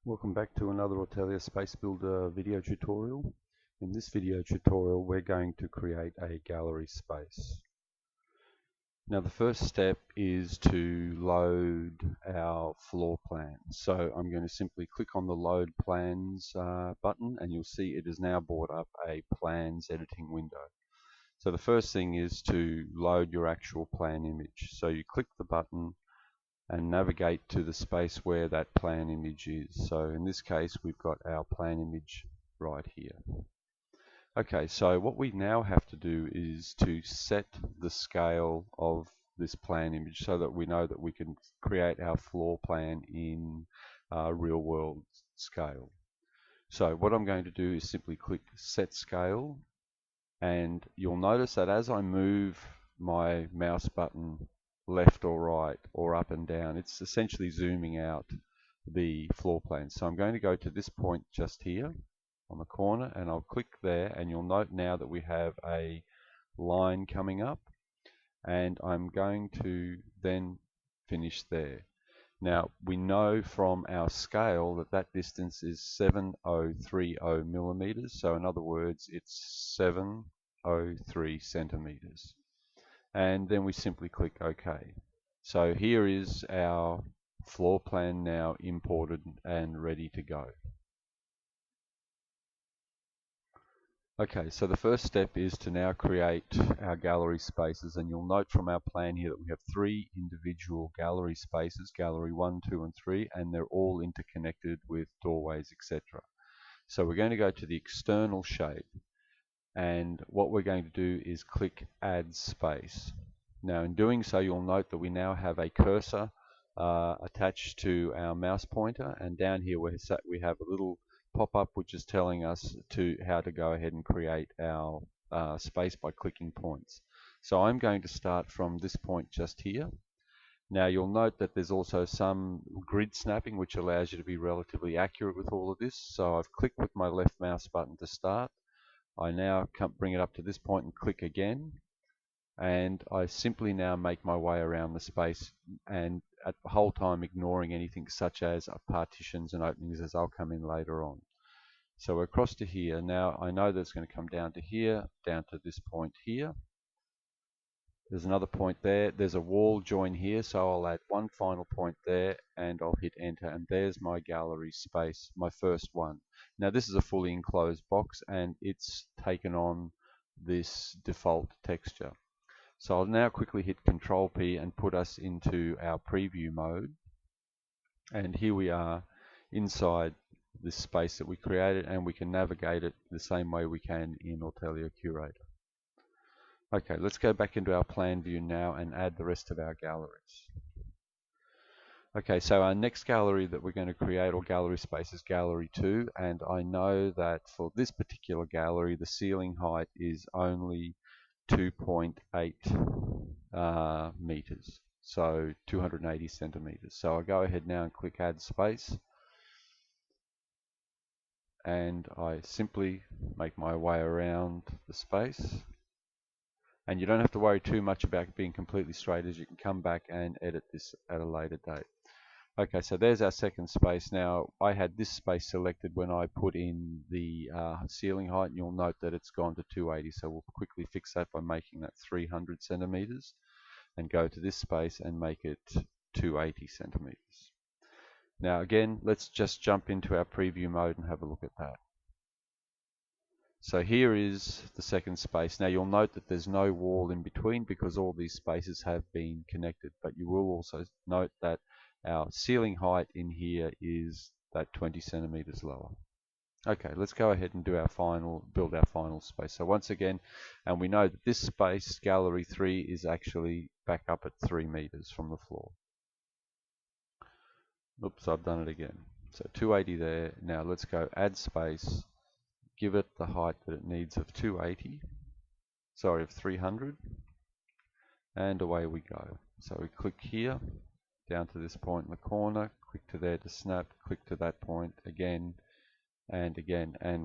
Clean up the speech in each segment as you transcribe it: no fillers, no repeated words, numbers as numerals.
Welcome back to another Ortelia SpaceBuilder video tutorial. In this video tutorial we're going to create a gallery space. Now the first step is to load our floor plan. So I'm going to simply click on the Load Plans button and you'll see it has now brought up a Plans editing window. So the first thing is to load your actual plan image. So you click the button and navigate to the space where that plan image is. So in this case we've got our plan image right here. Okay, so what we now have to do is to set the scale of this plan image so that we know that we can create our floor plan in real world scale. So what I'm going to do is simply click Set Scale, and you'll notice that as I move my mouse button left or right or up and down, it's essentially zooming out the floor plan. So I'm going to go to this point just here on the corner and I'll click there, and you'll note now that we have a line coming up, and I'm going to then finish there. Now we know from our scale that that distance is 7030 millimeters, so in other words it's 703 centimeters. And then we simply click OK. So here is our floor plan now imported and ready to go. Okay, so the first step is to now create our gallery spaces, and you'll note from our plan here that we have 3 individual gallery spaces, gallery 1, 2 and 3, and they're all interconnected with doorways, etc. So we're going to go to the external shape, and what we're going to do is click Add Space. Now in doing so you'll note that we now have a cursor attached to our mouse pointer, and down here we have a little pop-up which is telling us how to go ahead and create our space by clicking points. So I'm going to start from this point just here. Now you'll note that there's also some grid snapping which allows you to be relatively accurate with all of this. So I've clicked with my left mouse button to start. I now bring it up to this point and click again, and I simply now make my way around the space, and at the whole time ignoring anything such as partitions and openings, as I'll come in later on. So we're across to here. Now I know that it's going to come down to here, down to this point here. There's another point there. There's a wall join here, so I'll add one final point there and I'll hit enter, and there's my gallery space, my first one. Now this is a fully enclosed box and it's taken on this default texture. So I'll now quickly hit Control P and put us into our preview mode, and here we are inside this space that we created, and we can navigate it the same way we can in Ortelia Curator. Okay, let's go back into our plan view now and add the rest of our galleries. Okay, so our next gallery that we're going to create, or gallery space, is gallery 2, and I know that for this particular gallery the ceiling height is only 2.8 meters, so 280 centimeters. So I'll go ahead now and click Add Space, and I simply make my way around the space. And you don't have to worry too much about being completely straight, as you can come back and edit this at a later date. Okay, so there's our second space. Now I had this space selected when I put in the ceiling height, and you'll note that it's gone to 280, so we'll quickly fix that by making that 300 centimeters and go to this space and make it 280 centimeters. Now again, let's just jump into our preview mode and have a look at that. So here is the second space. Now you'll note that there's no wall in between because all these spaces have been connected, but you will also note that our ceiling height in here is that 20 centimeters lower. Okay, let's go ahead and do build our final space. So once again, and we know that this space, gallery 3, is actually back up at 3 meters from the floor. Oops, I've done it again. So 280 there. Now let's go Add Space, give it the height that it needs of 300, and away we go. So we click here, down to this point in the corner, click to there to snap, click to that point again, and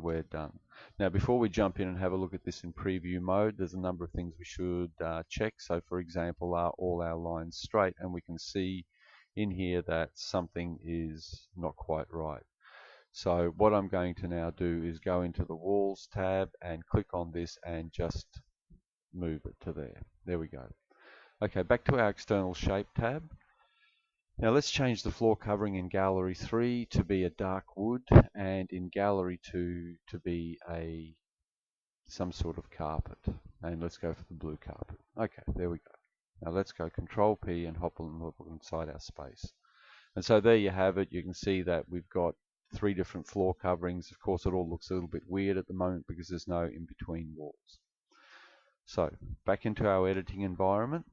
we're done. Now before we jump in and have a look at this in preview mode, there's a number of things we should check. So for example, are all our lines straight? And we can see in here that something is not quite right. So what I'm going to now do is go into the Walls tab and click on this and just move it to there. There we go. Okay, back to our External Shape tab. Now let's change the floor covering in Gallery 3 to be a dark wood, and in Gallery 2 to be some sort of carpet. And let's go for the blue carpet. Okay, there we go. Now let's go Control P and hop inside our space. And so there you have it. You can see that we've got 3 different floor coverings. Of course, it all looks a little bit weird at the moment because there's no in-between walls. So back into our editing environment.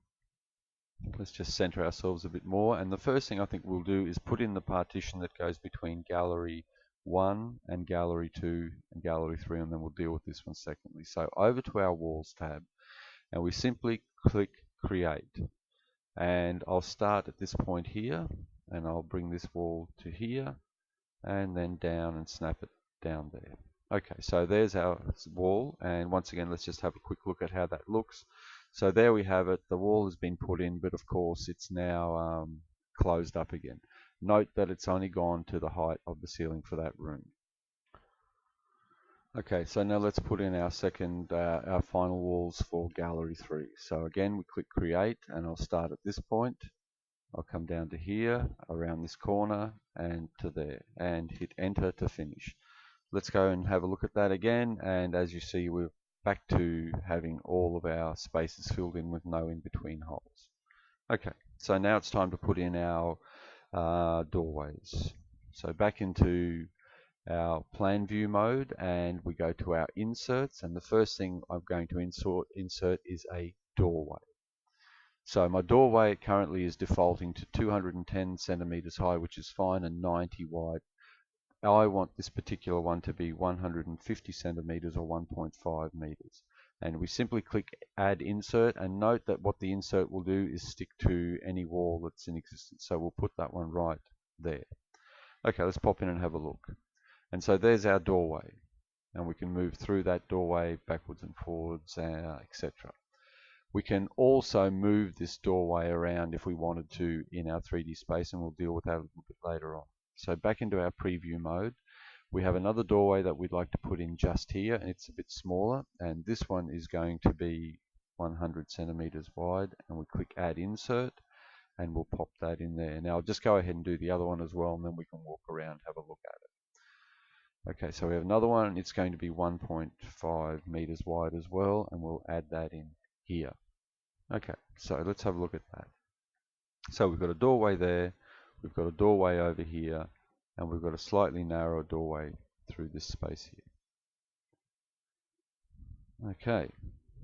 Let's just center ourselves a bit more. And the first thing I think we'll do is put in the partition that goes between Gallery 1 and Gallery 2 and Gallery 3, and then we'll deal with this one secondly. So over to our Walls tab, and we simply click Create. And I'll start at this point here, and I'll bring this wall to here, and then down and snap it down there. Okay, so there's our wall, and once again, let's just have a quick look at how that looks. So there we have it. The wall has been put in, but of course it's now closed up again. Note that it's only gone to the height of the ceiling for that room. Okay, so now let's put in our our final walls for Gallery 3. So again, we click Create, and I'll start at this point. I'll come down to here, around this corner, and to there, and hit Enter to finish. Let's go and have a look at that again, and as you see, we're back to having all of our spaces filled in with no in-between holes. Okay, so now it's time to put in our doorways. So back into our plan view mode, and we go to our inserts, and the first thing I'm going to insert is a doorway. So my doorway currently is defaulting to 210 centimeters high, which is fine, and 90 wide. I want this particular one to be 150 centimeters or 1.5 meters. And we simply click Add Insert, and note that what the insert will do is stick to any wall that's in existence. So we'll put that one right there. Okay, let's pop in and have a look. And so there's our doorway, and we can move through that doorway backwards and forwards, etc. We can also move this doorway around if we wanted to in our 3D space, and we'll deal with that a little bit later on. So back into our preview mode, we have another doorway that we'd like to put in just here, and it's a bit smaller, and this one is going to be 100 centimeters wide, and we click Add Insert, and we'll pop that in there. Now I'll just go ahead and do the other one as well, and then we can walk around, have a look at it. Okay, so we have another one. It's going to be 1.5 meters wide as well, and we'll add that in here. Okay, so let's have a look at that. So we've got a doorway there, we've got a doorway over here, and we've got a slightly narrower doorway through this space here. Okay,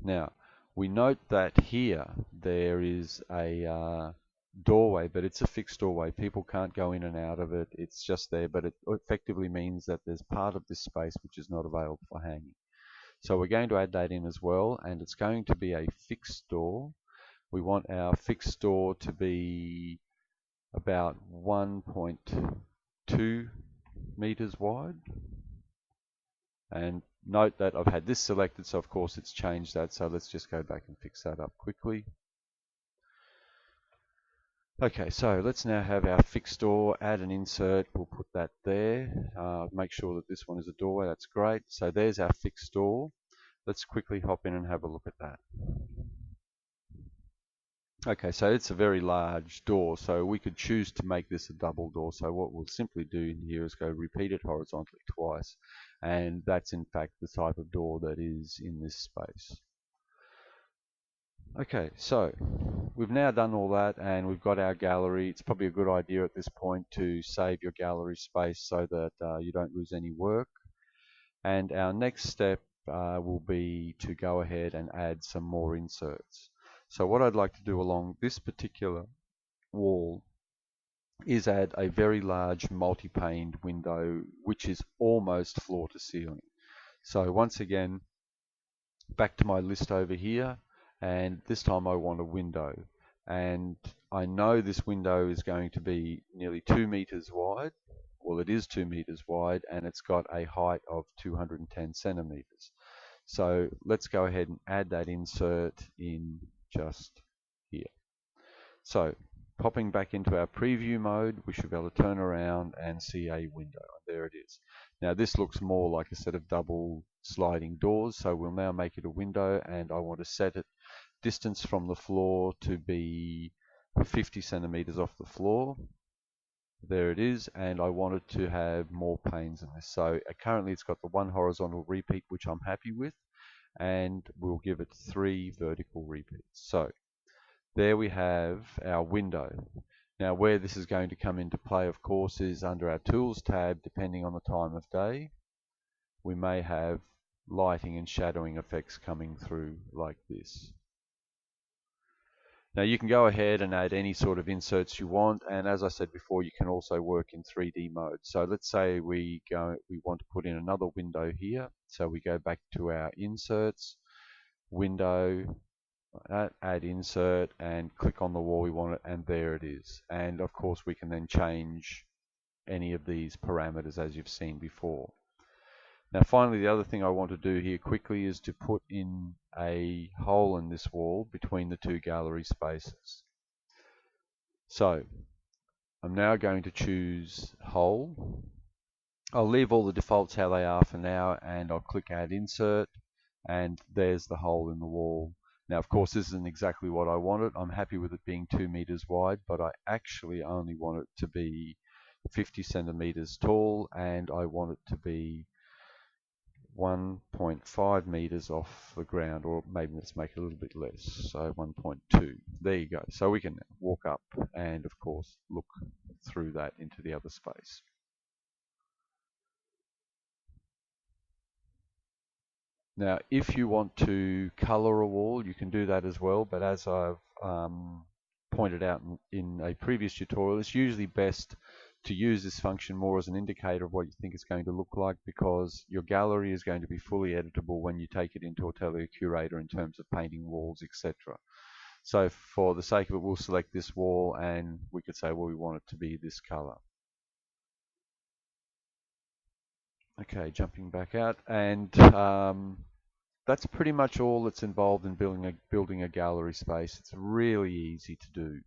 now we note that here there is a doorway, but it's a fixed doorway. People can't go in and out of it. It's just there, but it effectively means that there's part of this space which is not available for hanging. So we're going to add that in as well, and it's going to be a fixed door. We want our fixed door to be about 1.2 meters wide. And note that I've had this selected, so of course it's changed that. So let's just go back and fix that up quickly. Okay, so let's now have our fixed door, add an insert, we'll put that there. Make sure that this one is a doorway, that's great. So there's our fixed door. Let's quickly hop in and have a look at that. Okay, so it's a very large door, so we could choose to make this a double door. So what we'll simply do here is go repeat it horizontally twice, and that's in fact the type of door that is in this space. Okay, so we've now done all that, and we've got our gallery. It's probably a good idea at this point to save your gallery space so that you don't lose any work. And our next step will be to go ahead and add some more inserts. So what I'd like to do along this particular wall is add a very large multi-paned window, which is almost floor to ceiling. So once again, back to my list over here, and this time I want a window. And I know this window is going to be nearly 2 meters wide. Well, it is 2 meters wide, and it's got a height of 210 centimeters. So let's go ahead and add that insert in just here. So popping back into our preview mode, we should be able to turn around and see a window. There it is. Now this looks more like a set of double sliding doors, so we'll now make it a window, and I want to set it distance from the floor to be 50 centimeters off the floor. There it is, and I want it to have more panes in this. So currently it's got the one horizontal repeat, which I'm happy with, and we'll give it 3 vertical repeats. So there we have our window. Now where this is going to come into play, of course, is under our Tools tab. Depending on the time of day, we may have lighting and shadowing effects coming through like this. Now you can go ahead and add any sort of inserts you want, and as I said before, you can also work in 3D mode. So let's say we want to put in another window here. So we go back to our inserts, window, add insert, and click on the wall we want it, and there it is. And of course we can then change any of these parameters as you've seen before. Now finally, the other thing I want to do here quickly is to put in a hole in this wall between the two gallery spaces. So I'm now going to choose hole. I'll leave all the defaults how they are for now, and I'll click add insert, and there's the hole in the wall. Now of course this isn't exactly what I wanted. I'm happy with it being 2 meters wide, but I actually only want it to be 50 centimeters tall, and I want it to be 1.5 meters off the ground, or maybe let's make it a little bit less, so 1.2. There you go. So we can walk up and of course look through that into the other space. Now if you want to color a wall, you can do that as well, but as I've pointed out in a previous tutorial, it's usually best to use this function more as an indicator of what you think it's going to look like, because your gallery is going to be fully editable when you take it into Ortelia Curator in terms of painting walls, etc. So for the sake of it, we'll select this wall, and we could say, well, we want it to be this color. Okay, jumping back out, and that's pretty much all that's involved in building a gallery space. It's really easy to do.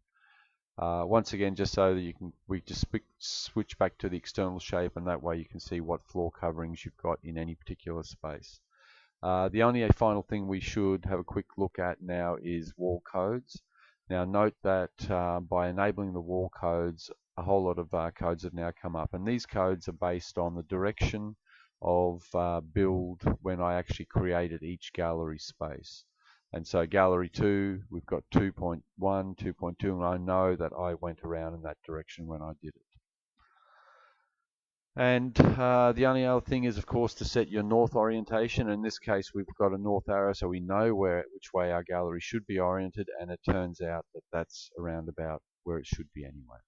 Once again, just so that we just switch back to the external shape, and that way you can see what floor coverings you've got in any particular space. The only final thing we should have a quick look at now is wall codes. Now note that by enabling the wall codes, a whole lot of codes have now come up, and these codes are based on the direction of build when I actually created each gallery space. And so gallery 2, we've got 2.1, 2.2, and I know that I went around in that direction when I did it. And the only other thing is, of course, to set your north orientation. In this case, we've got a north arrow, so we know which way our gallery should be oriented, and it turns out that that's around about where it should be anyway.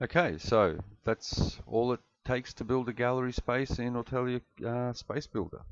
Okay, so that's all it takes to build a gallery space in Ortelia SpaceBuilder.